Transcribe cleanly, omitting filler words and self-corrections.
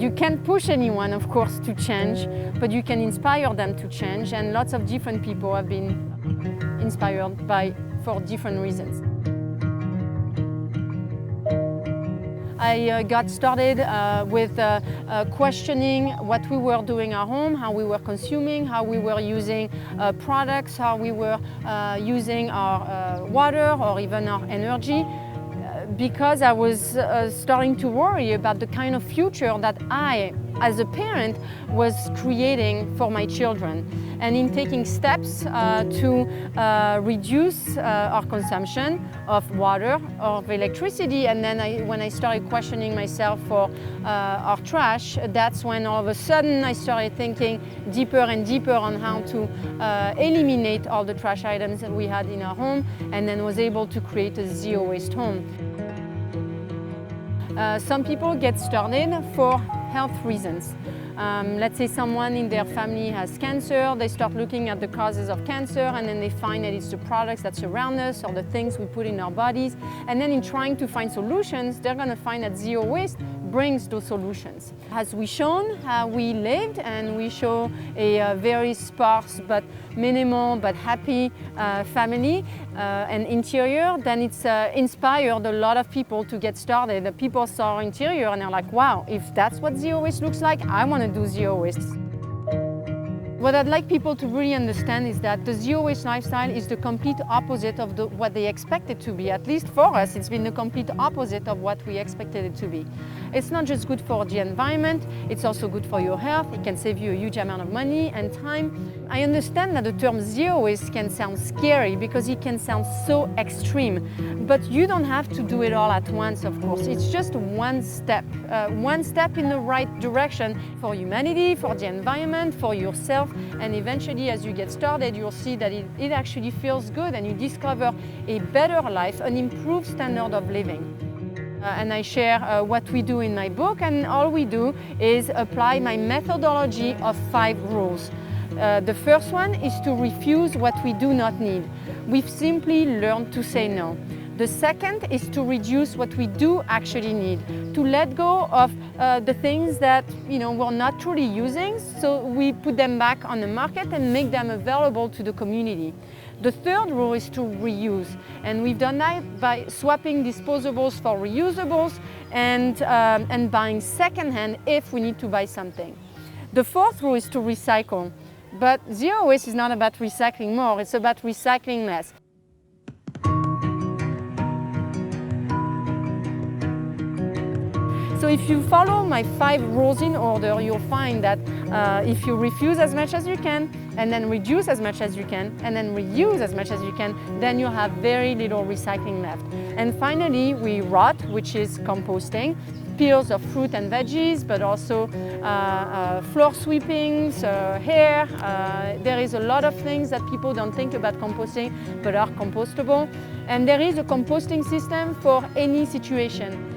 You can't push anyone, of course, to change, but you can inspire them to change, and lots of different people have been inspired for different reasons. I got started with questioning what we were doing at home, how we were consuming, how we were using products, how we were using our water or even our energy, because I was starting to worry about the kind of future that I, as a parent, was creating for my children. And in taking steps to reduce our consumption of water, of electricity, and then when I started questioning myself for our trash, that's when all of a sudden I started thinking deeper and deeper on how to eliminate all the trash items that we had in our home, and then was able to create a zero waste home. Some people get started for health reasons. Let's say someone in their family has cancer, they start looking at the causes of cancer, and then they find that it's the products that surround us or the things we put in our bodies. And then in trying to find solutions, they're going to find that zero waste brings those solutions. As we shown how we lived, and we show a very sparse but minimal but happy family and interior, then it's inspired a lot of people to get started. The people saw our interior and they're like, wow, if that's what zero waste looks like, I want to do zero waste. What I'd like people to really understand is that the zero waste lifestyle is the complete opposite of what they expect it to be. At least for us, it's been the complete opposite of what we expected it to be. It's not just good for the environment, it's also good for your health. It can save you a huge amount of money and time. I understand that the term zero waste can sound scary because it can sound so extreme, but you don't have to do it all at once, of course. It's just one step in the right direction for humanity, for the environment, for yourself, and eventually as you get started, you'll see that it actually feels good and you discover a better life, an improved standard of living. And I share what we do in my book, and all we do is apply my methodology of 5 rules. The first one is to refuse what we do not need. We've simply learned to say no. The second is to reduce what we do actually need, to let go of the things that we're not truly using, so we put them back on the market and make them available to the community. The third rule is to reuse, and we've done that by swapping disposables for reusables and buying secondhand if we need to buy something. The fourth rule is to recycle, but zero waste is not about recycling more, it's about recycling less. So if you follow my 5 rules in order, you'll find that if you refuse as much as you can, and then reduce as much as you can, and then reuse as much as you can, then you'll have very little recycling left. And finally, we rot, which is composting, peels of fruit and veggies, but also floor sweepings, hair. There is a lot of things that people don't think about composting, but are compostable. And there is a composting system for any situation.